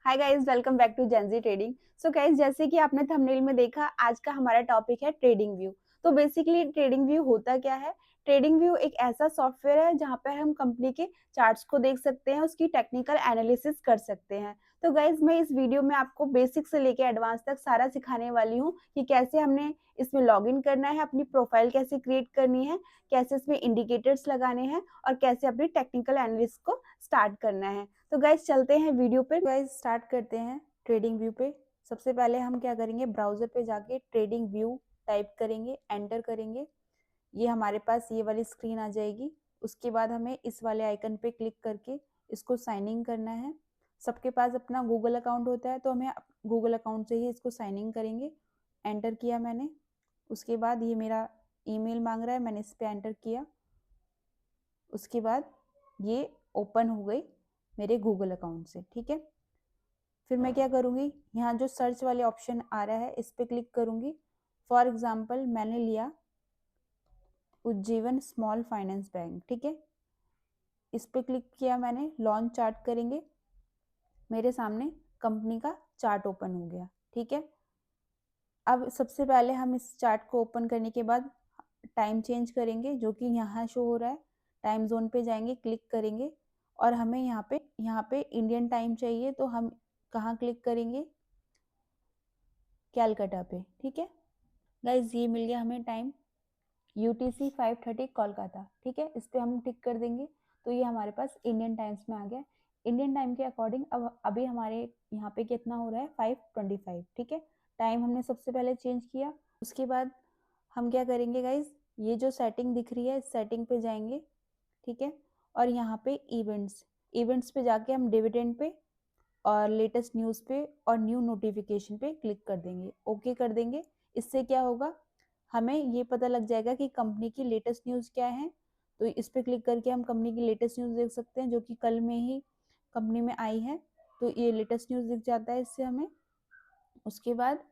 Hi guys, welcome back to Gen Z trading. So guys, जैसे कि आपने थंबनेल में देखा, आज का हमारा टॉपिक है ट्रेडिंग व्यू। तो बेसिकली ट्रेडिंग व्यू होता क्या है? ट्रेडिंग व्यू एक ऐसा सॉफ्टवेयर है जहां पर हम कंपनी के चार्ट्स को देख सकते हैं, उसकी टेक्निकल एनालिसिस कर सकते हैं। तो गाइस, मैं इस वीडियो में आपको बेसिक से लेके एडवांस तक सारा सिखाने वाली हूँ कि कैसे हमने इसमें लॉग इन करना है, अपनी प्रोफाइल कैसे क्रिएट करनी है, कैसे इसमें इंडिकेटर्स लगाने हैं और कैसे अपनी टेक्निकल एनालिसिस को स्टार्ट करना है। तो गाइस, चलते हैं वीडियो पे। गाइस, स्टार्ट करते हैं ट्रेडिंग व्यू पे। सबसे पहले हम क्या करेंगे, ब्राउजर पे जाके ट्रेडिंग व्यू टाइप करेंगे, एंटर करेंगे। ये हमारे पास ये वाली स्क्रीन आ जाएगी। उसके बाद हमें इस वाले आइकन पे क्लिक करके इसको साइन इन करना है। सबके पास अपना गूगल अकाउंट होता है, तो हमें गूगल अकाउंट से ही इसको साइन इन करेंगे। एंटर किया मैंने। उसके बाद ये मेरा ईमेल मांग रहा है, मैंने इस पे एंटर किया। उसके बाद ये ओपन हो गई मेरे गूगल अकाउंट से। ठीक है, फिर मैं क्या करूँगी, यहाँ जो सर्च वाले ऑप्शन आ रहा है इस पर क्लिक करूँगी। फॉर एग्जाम्पल मैंने लिया उज्जीवन स्मॉल फाइनेंस बैंक। ठीक है, इस पर क्लिक किया मैंने, लॉन्च चार्ट करेंगे। मेरे सामने कंपनी का चार्ट ओपन हो गया। ठीक है, अब सबसे पहले हम इस चार्ट को ओपन करने के बाद टाइम चेंज करेंगे, जो कि यहाँ शो हो रहा है। टाइम जोन पे जाएंगे, क्लिक करेंगे और हमें यहाँ पे इंडियन टाइम चाहिए, तो हम कहाँ क्लिक करेंगे, कैलकाटा पे। ठीक है गाइज, ये मिल गया हमें टाइम, UTC 5:30 कोलकाता। ठीक है, इस पे हम टिक कर देंगे, तो ये हमारे पास इंडियन टाइम्स में आ गया। इंडियन टाइम के अकॉर्डिंग अब अभी हमारे यहाँ पे कितना हो रहा है, 5:25। ठीक है, टाइम हमने सबसे पहले चेंज किया। उसके बाद हम क्या करेंगे गाइज, ये जो सेटिंग दिख रही है इस सेटिंग पे जाएंगे। ठीक है, और यहाँ पे इवेंट्स इवेंट्स पे जाके हम डिविडेंड पे और लेटेस्ट न्यूज़ पे और न्यू नोटिफिकेशन पे क्लिक कर देंगे, ओके कर देंगे। इससे क्या होगा, हमें ये पता लग जाएगा कि कंपनी की लेटेस्ट न्यूज़ क्या है। तो इस पे क्लिक करके हम कंपनी की लेटेस्ट न्यूज़ देख सकते हैं, जो कि कल में ही कंपनी में आई है। तो ये लेटेस्ट न्यूज़ दिख जाता है इससे हमें। उसके बाद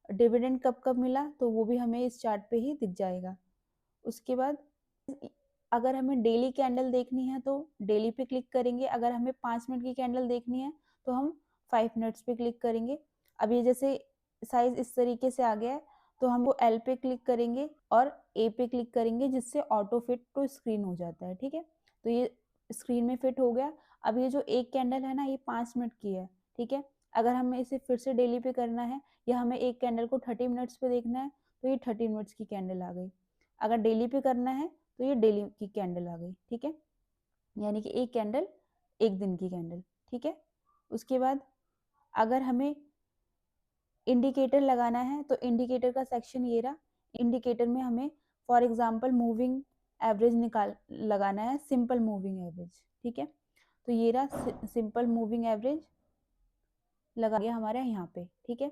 डिविडेंड कब कब मिला, तो वो भी हमें इस चार्ट पे ही दिख जाएगा। उसके बाद अगर हमें डेली कैंडल देखनी है तो डेली पे क्लिक करेंगे। अगर हमें 5 मिनट की कैंडल देखनी है तो हम 5 मिनट्स पे क्लिक करेंगे। अब ये जैसे साइज इस तरीके से आ गया है, तो हम वो एल पे क्लिक करेंगे और ए पे क्लिक करेंगे, जिससे ऑटो फिट टू स्क्रीन हो जाता है। ठीक है, तो ये स्क्रीन में फिट हो गया। अब ये जो एक कैंडल है ना, ये 5 मिनट की है। ठीक है, अगर हमें इसे फिर से डेली पे करना है या हमें एक कैंडल को 30 मिनट्स पे देखना है, तो ये 30 मिनट्स की कैंडल आ गई। अगर डेली पे करना है तो ये डेली की कैंडल आ गई। ठीक है, यानी कि एक कैंडल एक दिन की कैंडल। ठीक है, उसके बाद अगर हमें इंडिकेटर लगाना है तो इंडिकेटर का सेक्शन ये रहा। इंडिकेटर में हमें फॉर एग्जांपल मूविंग एवरेज लगाना है, सिंपल मूविंग एवरेज। ठीक है, तो ये रहा सिंपल मूविंग एवरेज लगा गया हमारे यहाँ पे। ठीक है,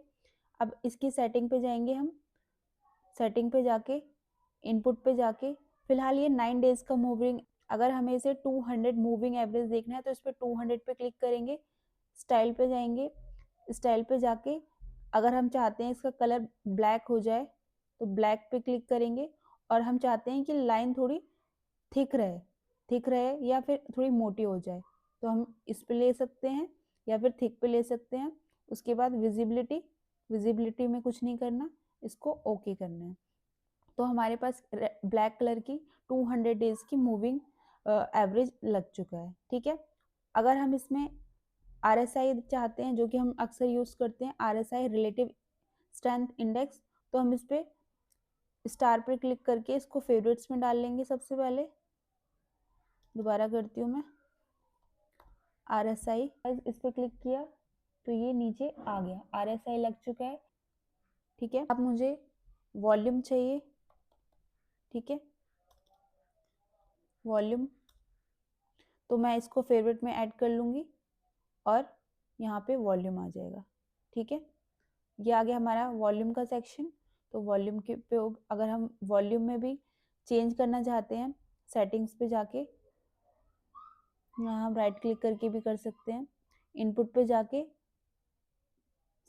अब इसकी सेटिंग पे जाएंगे हम। सेटिंग पे जाके इनपुट पे जाके फिलहाल ये 9 डेज का मूविंग, अगर हमें इसे 200 मूविंग एवरेज देखना है तो इस पर 200 पे क्लिक करेंगे। स्टाइल पे जाएंगे। स्टाइल पे जाके अगर हम चाहते हैं इसका कलर ब्लैक हो जाए तो ब्लैक पे क्लिक करेंगे। और हम चाहते हैं कि लाइन थोड़ी थिक रहे या फिर थोड़ी मोटी हो जाए, तो हम इस पे ले सकते हैं या फिर थिक पे ले सकते हैं। उसके बाद विजिबिलिटी में कुछ नहीं करना, इसको ओके करना है। तो हमारे पास ब्लैक कलर की 200 डेज की मूविंग एवरेज लग चुका है। ठीक है, अगर हम इसमें RSI चाहते हैं, जो कि हम अक्सर यूज करते हैं, RSI रिलेटिव स्ट्रेंथ इंडेक्स, तो हम इस पे स्टार पर क्लिक करके इसको फेवरेट्स में डाल लेंगे। सबसे पहले दोबारा करती हूँ मैं, RSI इस पे क्लिक किया तो ये नीचे आ गया, RSI लग चुका है। ठीक है, अब मुझे वॉल्यूम चाहिए। ठीक है, वॉल्यूम तो मैं इसको फेवरेट में ऐड कर लूँगी और यहाँ पे वॉल्यूम आ जाएगा। ठीक है, ये आ गया हमारा वॉल्यूम का सेक्शन। तो वॉल्यूम के पे अगर हम वॉल्यूम में भी चेंज करना चाहते हैं, सेटिंग्स पे जाके यहाँ हम राइट क्लिक करके भी कर सकते हैं। इनपुट पे जाके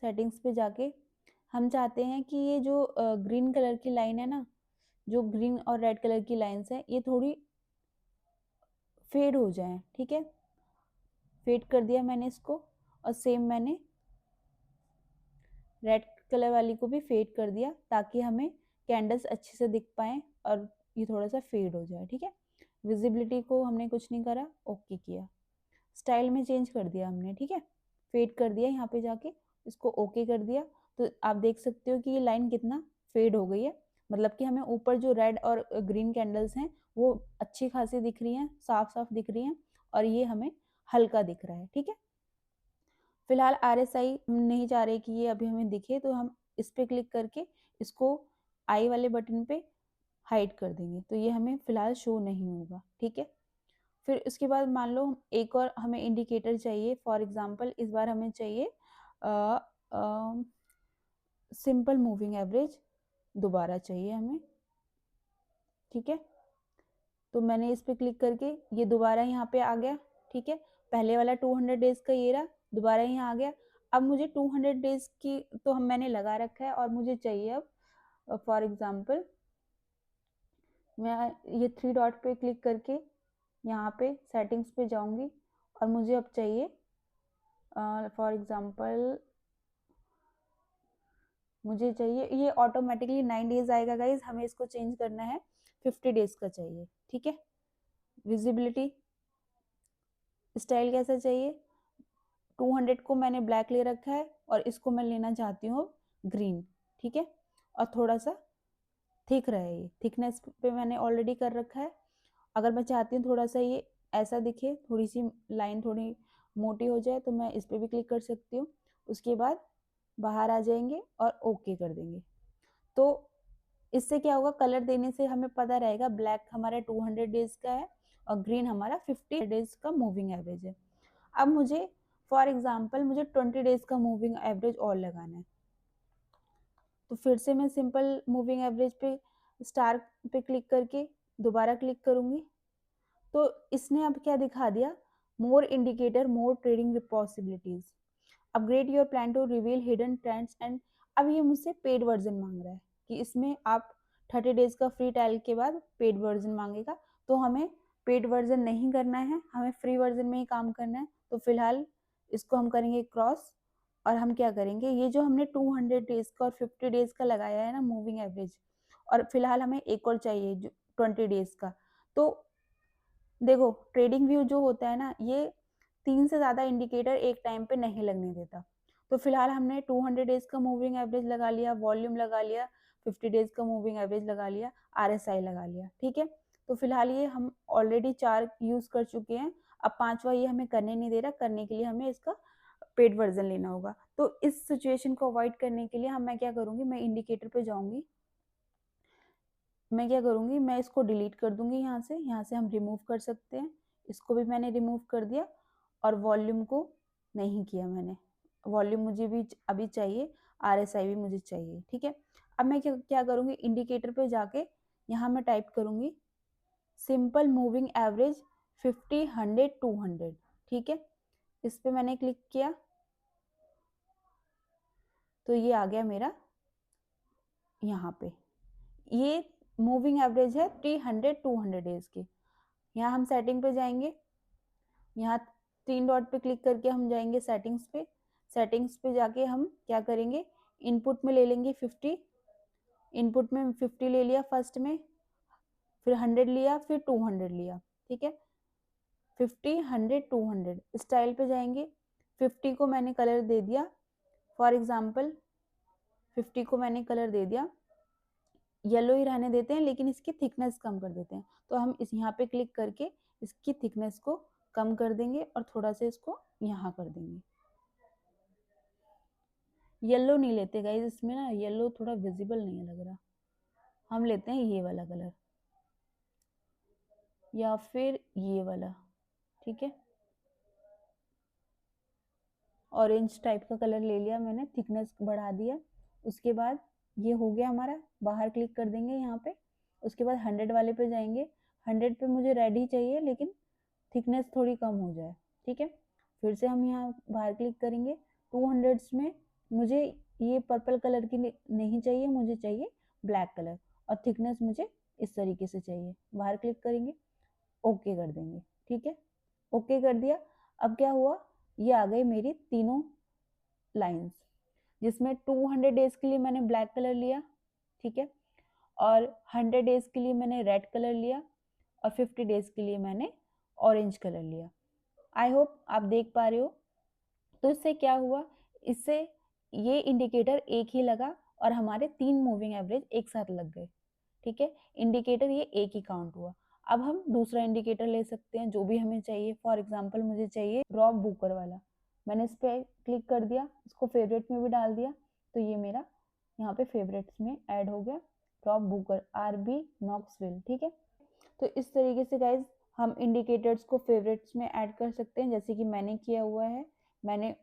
सेटिंग्स पे जाके हम चाहते हैं कि ये जो ग्रीन कलर की लाइन है ना, जो ग्रीन और रेड कलर की लाइन्स है, ये थोड़ी फेड हो जाए। ठीक है, फेड कर दिया मैंने इसको। और सेम मैंने रेड कलर वाली को भी फेड कर दिया ताकि हमें कैंडल्स अच्छे से दिख पाए और ये थोड़ा सा फेड हो जाए। ठीक है, विजिबिलिटी को हमने कुछ नहीं करा, ओके किया, स्टाइल में चेंज कर दिया हमने। ठीक है, फेड कर दिया, यहाँ पे जाके इसको ओके कर दिया। तो आप देख सकते हो कि ये लाइन कितना फेड हो गई है, मतलब कि हमें ऊपर जो रेड और ग्रीन कैंडल्स हैं वो अच्छी खासी दिख रही हैं, साफ साफ दिख रही हैं, और ये हमें हल्का दिख रहा है। ठीक है, फिलहाल RSI हम नहीं चाह रहे कि ये अभी हमें दिखे, तो हम इस पर क्लिक करके इसको आई वाले बटन पे हाइड कर देंगे, तो ये हमें फिलहाल शो नहीं होगा। ठीक है, फिर उसके बाद मान लो एक और हमें इंडिकेटर चाहिए। फॉर एग्जांपल इस बार हमें चाहिए सिंपल मूविंग एवरेज दोबारा चाहिए हमें। ठीक है, तो मैंने इस पे क्लिक करके ये दोबारा यहाँ पे आ गया। ठीक है, पहले वाला 200 डेज का ये रहा, दोबारा यहाँ आ गया। अब मुझे 200 डेज की तो मैंने लगा रखा है और मुझे चाहिए अब फॉर एग्जांपल मैं ये 3 डॉट पे क्लिक करके यहाँ पे सेटिंग्स पे जाऊंगी और मुझे अब चाहिए फॉर एग्जांपल मुझे चाहिए ये ऑटोमेटिकली 9 डेज आएगा गाइज, हमें इसको चेंज करना है 50 डेज का चाहिए। ठीक है, विजिबिलिटी स्टाइल कैसा चाहिए, 200 को मैंने ब्लैक ले रखा है और इसको मैं लेना चाहती हूँ ग्रीन। ठीक है, और थोड़ा सा थिक रहे, ये थिकनेस पे मैंने ऑलरेडी कर रखा है। अगर मैं चाहती हूँ थोड़ा सा ये ऐसा दिखे, थोड़ी सी लाइन थोड़ी मोटी हो जाए, तो मैं इस पर भी क्लिक कर सकती हूँ। उसके बाद बाहर आ जाएंगे और ओके कर देंगे। तो इससे क्या होगा, कलर देने से हमें पता रहेगा ब्लैक हमारा 200 डेज का है और ग्रीन हमारा 50 डेज का मूविंग एवरेज है। अब मुझे फॉर एग्जांपल मुझे 20 डेज का मूविंग एवरेज और लगाना है, तो फिर से मैं सिंपल मूविंग एवरेज पे स्टार पे क्लिक करके दोबारा क्लिक करूंगी। तो इसने अब क्या दिखा दिया, more indicator more trading possibilities, upgrade your plan to reveal hidden trends and. अब ये मुझसे पेड वर्जन मांग रहा है कि इसमें आप 30 डेज का फ्री ट्रायल के बाद पेड वर्जन मांगेगा, तो हमें पेड वर्जन नहीं करना है, हमें फ्री वर्जन में ही काम करना है। तो फिलहाल इसको हम करेंगे क्रॉस, और हम क्या करेंगे, ये जो हमने 200 डेज का और 50 डेज का लगाया है ना मूविंग एवरेज, और फिलहाल हमें एक और चाहिए जो 20 डेज का। तो देखो ट्रेडिंग व्यू जो होता है ना, ये 3 से ज़्यादा इंडिकेटर एक टाइम पे नहीं लगने देता। तो फिलहाल हमने 200 डेज का मूविंग एवरेज लगा लिया, वॉल्यूम लगा लिया, 50 डेज का मूविंग एवरेज लगा लिया, RSI लगा लिया। ठीक है, तो फिलहाल ये हम ऑलरेडी 4 यूज कर चुके हैं, अब 5वां ये हमें करने नहीं दे रहा, करने के लिए हमें इसका पेड वर्जन लेना होगा। तो इस सिचुएशन को अवॉइड करने के लिए मैं क्या करूंगी, मैं इंडिकेटर पे जाऊंगी, मैं क्या करूंगी, मैं इसको डिलीट कर दूंगी, यहाँ से हम रिमूव कर सकते हैं, इसको भी मैंने रिमूव कर दिया, और वॉल्यूम को नहीं किया मैंने, वॉल्यूम मुझे भी अभी चाहिए, RSI भी मुझे चाहिए। ठीक है, अब मैं क्या करूंगी, इंडिकेटर पे जाके यहाँ मैं टाइप करूंगी सिंपल मूविंग एवरेज 50 100 200। ठीक है, इस पे मैंने क्लिक किया तो ये आ गया मेरा, यहाँ पे ये मूविंग एवरेज है 300 200 डेज की। यहाँ हम सेटिंग पे जाएंगे, यहाँ 3 डॉट पे क्लिक करके हम जाएंगे सेटिंग्स पे, सेटिंग्स पे जाके हम क्या करेंगे, इनपुट में ले लेंगे 50, इनपुट में 50 ले लिया फर्स्ट में, फिर 100 लिया, फिर 200 लिया। ठीक है, 50 100 200 स्टाइल पे जाएंगे, 50 को मैंने कलर दे दिया, फॉर एग्जाम्पल 50 को मैंने कलर दे दिया, येलो ही रहने देते हैं लेकिन इसकी थिकनेस कम कर देते हैं। तो हम इस यहाँ पे क्लिक करके इसकी थिकनेस को कम कर देंगे और थोड़ा सा इसको यहाँ कर देंगे। येलो नहीं लेते गाइज, इसमें ना येलो थोड़ा विजिबल नहीं लग रहा, हम लेते हैं ये वाला कलर या फिर ये वाला। ठीक है, ऑरेंज टाइप का कलर ले लिया मैंने, थिकनेस बढ़ा दिया। उसके बाद ये हो गया हमारा, बाहर क्लिक कर देंगे यहाँ पे। उसके बाद 100 वाले पे जाएंगे, 100 पे मुझे रेड ही चाहिए लेकिन थिकनेस थोड़ी कम हो जाए। ठीक है, फिर से हम यहाँ बाहर क्लिक करेंगे, 200 में मुझे ये पर्पल कलर की नहीं चाहिए, मुझे चाहिए ब्लैक कलर, और थिकनेस मुझे इस तरीके से चाहिए। बाहर क्लिक करेंगे, ओके कर देंगे। ठीक है, ओके कर दिया। अब क्या हुआ, ये आ गई मेरी तीनों लाइंस, जिसमें 200 डेज के लिए मैंने ब्लैक कलर लिया, ठीक है, और 100 डेज के लिए मैंने रेड कलर लिया, और 50 डेज के लिए मैंने ऑरेंज कलर लिया। आई होप आप देख पा रहे हो। तो इससे क्या हुआ, इससे ये इंडिकेटर एक ही लगा और हमारे 3 मूविंग एवरेज एक साथ लग गए, ठीक है। इंडिकेटर ये एक ही काउंट हुआ। अब हम दूसरा इंडिकेटर ले सकते हैं जो भी हमें चाहिए। फॉर एग्जांपल मुझे चाहिए रॉब बुकर वाला, मैंने इस पर क्लिक कर दिया, इसको फेवरेट में भी डाल दिया, तो ये मेरा यहाँ पे फेवरेट्स में ऐड हो गया, रॉब बुकर, RB नॉक्सविल, ठीक है। तो इस तरीके से गाइज हम इंडिकेटर्स को फेवरेट्स में ऐड कर सकते हैं, जैसे कि मैंने किया हुआ है। मैंने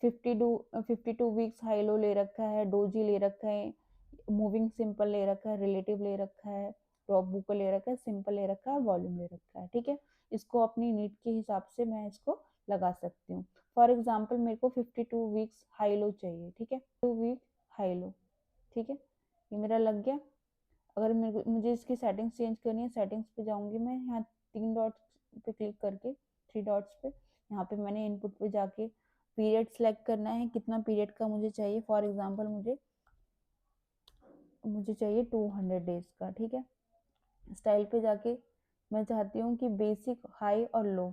52 वीक्स हाई लो ले रखा है, डोजी ले रखा है, मूविंग सिंपल ले रखा है, रिलेटिव ले रखा है, ड्रॉप बुक ले रखा है, सिंपल ले रखा है, वॉल्यूम ले रखा है, ठीक है। इसको अपनी नीड के हिसाब से मैं इसको लगा सकती हूँ। फॉर एग्जाम्पल मेरे को 52 वीक्स हाई लो चाहिए, ठीक है, 2 वीक हाई लो, ठीक है, ये मेरा लग गया। अगर मुझे इसकी सेटिंग्स चेंज करनी है, सेटिंग्स पे जाऊंगी मैं, यहाँ 3 डॉट्स पे क्लिक करके, 3 डॉट्स पे, यहाँ पे मैंने इनपुट पे जाके पीरियड सेलेक्ट करना है, कितना पीरियड का मुझे चाहिए। फॉर एग्जांपल मुझे चाहिए 200 डेज का, ठीक है। स्टाइल पे जाके मैं चाहती हूँ कि बेसिक, हाई और लो,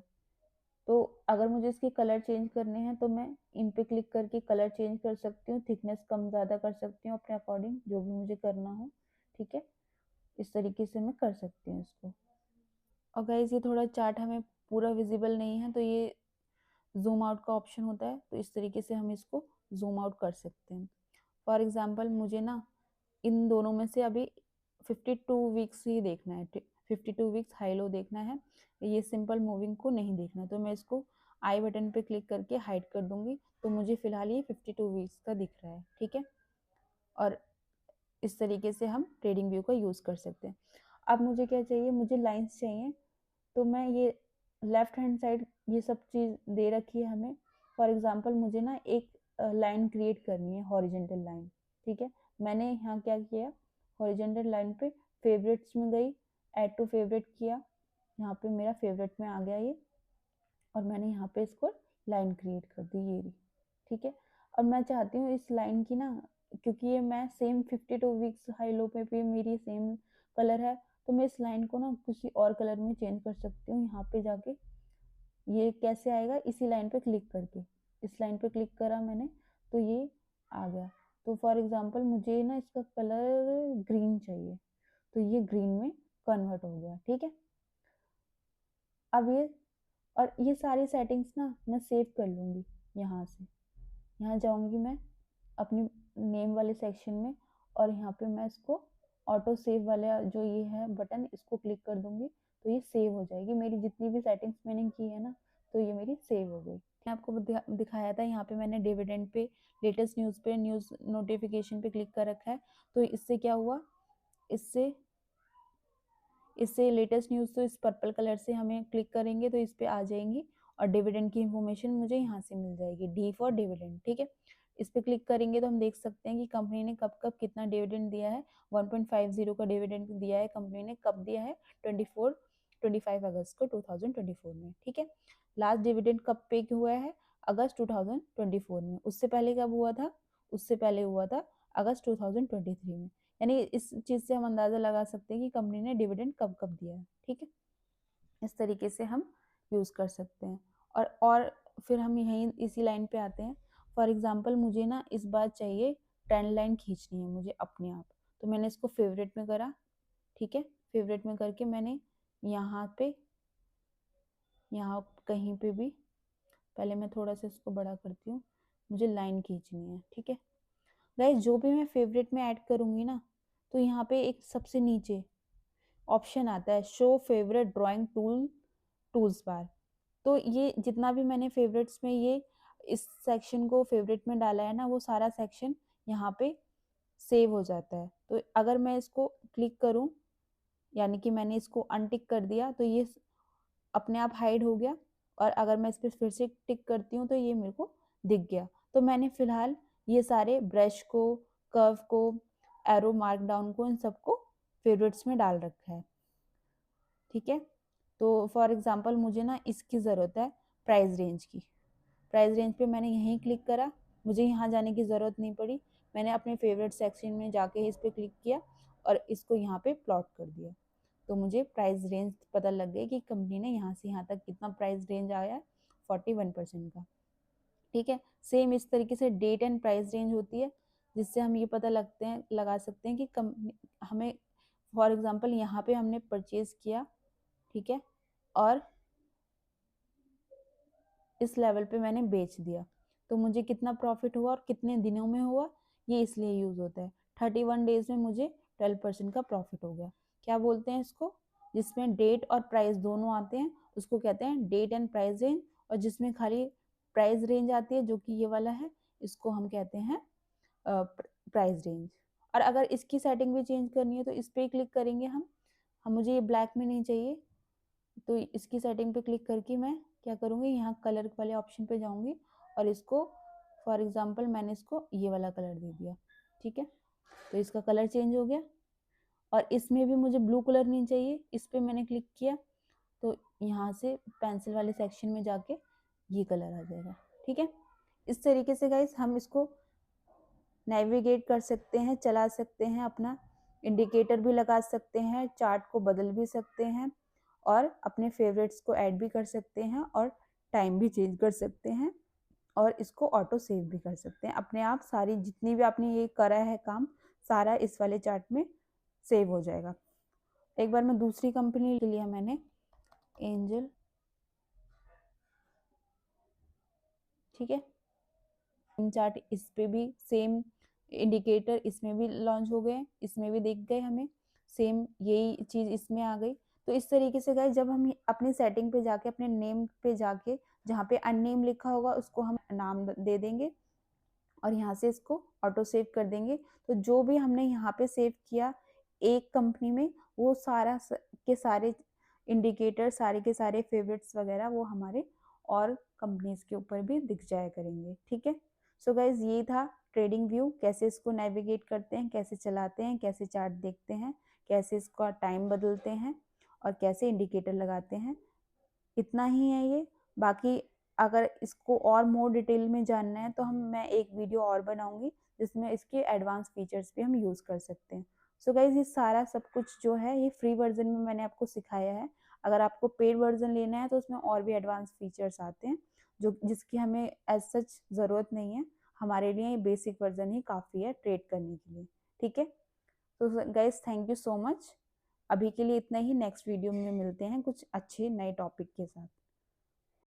तो अगर मुझे इसके कलर चेंज करने हैं तो मैं इन पे क्लिक करके कलर चेंज कर सकती हूँ, थिकनेस कम ज़्यादा कर सकती हूँ अपने अकॉर्डिंग, जो भी मुझे करना हो, ठीक है। इस तरीके से मैं कर सकती हूँ इसको। और गाइस ये थोड़ा चार्ट हमें पूरा विजिबल नहीं है, तो ये जूम आउट का ऑप्शन होता है, तो इस तरीके से हम इसको जूम आउट कर सकते हैं। फॉर एग्जांपल मुझे ना इन दोनों में से अभी 52 वीक्स ही देखना है, 52 वीक्स हाई लो देखना है, ये सिंपल मूविंग को नहीं देखना, तो मैं इसको आई बटन पे क्लिक करके हाइड कर दूंगी, तो मुझे फिलहाल ये 52 वीक्स का दिख रहा है, ठीक है। और इस तरीके से हम ट्रेडिंग व्यू का यूज़ कर सकते हैं। अब मुझे क्या चाहिए, मुझे लाइंस चाहिए, तो मैं ये लेफ्ट हैंड साइड ये सब चीज़ दे रखी है हमें। फॉर एग्जांपल मुझे ना एक लाइन क्रिएट करनी है, हॉरिजेंटल लाइन, ठीक है। मैंने यहाँ क्या किया, हॉरिजेंटल लाइन पे फेवरेट्स में गई, ऐड टू फेवरेट किया, यहाँ पे मेरा फेवरेट में आ गया ये, और मैंने यहाँ पे इसको लाइन क्रिएट कर दी, ये रही, ठीक है। अब मैं चाहती हूँ इस लाइन की ना, क्योंकि ये मैं सेम 52 वीक्स हाई लो पे भी मेरी सेम कलर है, तो मैं इस लाइन को ना किसी और कलर में चेंज कर सकती हूँ। यहाँ पे जाके ये कैसे आएगा, इसी लाइन पे क्लिक करके, इस लाइन पे क्लिक करा मैंने, तो ये आ गया। तो फॉर एग्जांपल मुझे ना इसका कलर ग्रीन चाहिए, तो ये ग्रीन में कन्वर्ट हो गया, ठीक है। अब ये, और ये सारी सेटिंग्स ना मैं सेव कर लूँगी यहाँ से, यहाँ जाऊँगी मैं अपनी नेम वाले सेक्शन में, और यहाँ पे मैं इसको ऑटो सेव वाला जो ये है बटन, इसको क्लिक कर दूंगी, तो ये सेव हो जाएगी मेरी जितनी भी सेटिंग्स मैंने की है ना, तो ये मेरी सेव हो गई। मैं आपको दिखाया था, यहाँ पे मैंने डिविडेंड पे, लेटेस्ट न्यूज़ पे, न्यूज़ नोटिफिकेशन पे क्लिक कर रखा है, तो इससे क्या हुआ, इससे इससे लेटेस्ट न्यूज़, तो इस पर्पल कलर से हमें क्लिक करेंगे तो इस पे आ जाएंगी, और डिविडेंड की इंफॉर्मेशन मुझे यहाँ से मिल जाएगी, डी फॉर डिविडेंड, ठीक है। इस पे क्लिक करेंगे तो हम देख सकते हैं कि कंपनी ने कब कब कितना डिविडेंड दिया है। 1.50 का डिविडेंड दिया है कंपनी ने, कब दिया है, 25 अगस्त को 2024 में, ठीक है। लास्ट डिविडेंड कब पे हुआ है, अगस्त 2024 में। उससे पहले कब हुआ था, उससे पहले हुआ था अगस्त 2023 में। यानी इस चीज़ से हम अंदाज़ा लगा सकते हैं कि कंपनी ने डिविडेंड कब कब दिया है, ठीक है। इस तरीके से हम यूज़ कर सकते हैं। और फिर हम यहीं इसी लाइन पे आते हैं। फॉर एग्जांपल मुझे ना इस बार चाहिए ट्रेंड लाइन खींचनी है मुझे अपने आप, तो मैंने इसको फेवरेट में करा, ठीक है। फेवरेट में करके मैंने यहाँ पे, यहाँ कहीं पे भी, पहले मैं थोड़ा सा इसको बड़ा करती हूँ, मुझे लाइन खींचनी है, ठीक है। गाइस जो भी मैं फेवरेट में ऐड करूँगी ना, तो यहाँ पे एक सबसे नीचे ऑप्शन आता है, शो फेवरेट ड्राइंग टूल्स बार। तो ये जितना भी मैंने फेवरेट्स में ये इस सेक्शन को फेवरेट में डाला है ना, वो सारा सेक्शन यहाँ पे सेव हो जाता है। तो अगर मैं इसको क्लिक करूँ, यानी कि मैंने इसको अनटिक कर दिया, तो ये अपने आप हाइड हो गया, और अगर मैं इस पर फिर से टिक करती हूँ तो ये मेरे को दिख गया। तो मैंने फिलहाल ये सारे ब्रश को, कर्व को, एरो मार्क डाउन को, इन सबको फेवरेट्स में डाल रखा है, ठीक है। तो फॉर एग्जांपल मुझे ना इसकी ज़रूरत है प्राइस रेंज की, प्राइस रेंज पे मैंने यहीं क्लिक करा, मुझे यहाँ जाने की ज़रूरत नहीं पड़ी, मैंने अपने फेवरेट सेक्शन में जाके इस पर क्लिक किया और इसको यहाँ पे प्लॉट कर दिया। तो मुझे प्राइस रेंज पता लग गई कि कंपनी ने यहाँ से यहाँ तक कितना प्राइस रेंज आया है, 41% का। ठीक है, सेम इस तरीके से डेट एंड प्राइस रेंज होती है, जिससे हम ये पता लगा सकते हैं कि कंपनी हमें, फॉर एग्जांपल यहाँ पे हमने परचेज किया, ठीक है, और इस लेवल पे मैंने बेच दिया, तो मुझे कितना प्रॉफिट हुआ और कितने दिनों में हुआ, ये इसलिए यूज होता है। 31 डेज में मुझे 12% का प्रॉफिट हो गया। क्या बोलते हैं इसको, जिसमें डेट और प्राइस दोनों आते हैं उसको कहते हैं डेट एंड प्राइस रेंज, और जिसमें खाली प्राइस रेंज आती है जो कि ये वाला है, इसको हम कहते हैं प्राइस रेंज। और अगर इसकी सेटिंग भी चेंज करनी है तो इस पर क्लिक करेंगे हम मुझे ये ब्लैक में नहीं चाहिए, तो इसकी सेटिंग पे क्लिक करके मैं क्या करूँगी, यहाँ कलर वाले ऑप्शन पे जाऊँगी और इसको फॉर एग्जांपल मैंने इसको ये वाला कलर दे दिया, ठीक है, तो इसका कलर चेंज हो गया। और इसमें भी मुझे ब्लू कलर नहीं चाहिए, इस पर मैंने क्लिक किया तो यहाँ से पेंसिल वाले सेक्शन में जाके ये कलर आ जाएगा। ठीक है, इस तरीके से गाइस हम इसको नेविगेट कर सकते हैं, चला सकते हैं, अपना इंडिकेटर भी लगा सकते हैं, चार्ट को बदल भी सकते हैं, और अपने फेवरेट्स को ऐड भी कर सकते हैं, और टाइम भी चेंज कर सकते हैं, और इसको ऑटो सेव भी कर सकते हैं। अपने आप सारी जितनी भी आपने ये करा है काम, सारा इस वाले चार्ट में सेव हो जाएगा। एक बार मैं दूसरी कंपनी के लिए मैंने एंजल, ठीक है, चार्ट, इस पे भी सेम इंडिकेटर इसमें भी लॉन्च हो गए, इसमें भी दिख गए, हमें सेम यही चीज इसमें आ गई। तो इस तरीके से गाइस जब हम अपनी सेटिंग पे जाके, अपने नेम पे जाके, जहाँ पे अननेम लिखा होगा उसको हम नाम दे देंगे और यहाँ से इसको ऑटो सेव कर देंगे। तो जो भी हमने यहाँ पे सेव किया एक कंपनी में, वो सारा के सारे इंडिकेटर, सारे के सारे फेवरेट्स वगैरह वो हमारे और कंपनीज के ऊपर भी दिख जाया करेंगे। ठीक है, सो गाइज ये था ट्रेडिंग व्यू, कैसे इसको नेविगेट करते हैं, कैसे चलाते हैं, कैसे चार्ट देखते हैं, कैसे इसका टाइम बदलते हैं, और कैसे इंडिकेटर लगाते हैं। इतना ही है ये। बाकी अगर इसको और मोर डिटेल में जानना है तो मैं एक वीडियो और बनाऊंगी जिसमें इसके एडवांस फीचर्स भी हम यूज़ कर सकते हैं। सो गाइज ये सारा सब कुछ जो है ये फ्री वर्जन में मैंने आपको सिखाया है। अगर आपको पेड वर्जन लेना है तो उसमें और भी एडवांस फीचर्स आते हैं जिसकी हमें एज सच ज़रूरत नहीं है। हमारे लिए ये बेसिक वर्जन ही काफ़ी है ट्रेड करने के लिए। ठीक है, तो guys thank you so much. अभी के लिए इतना ही, नेक्स्ट वीडियो में मिलते हैं कुछ अच्छे नए टॉपिक के साथ।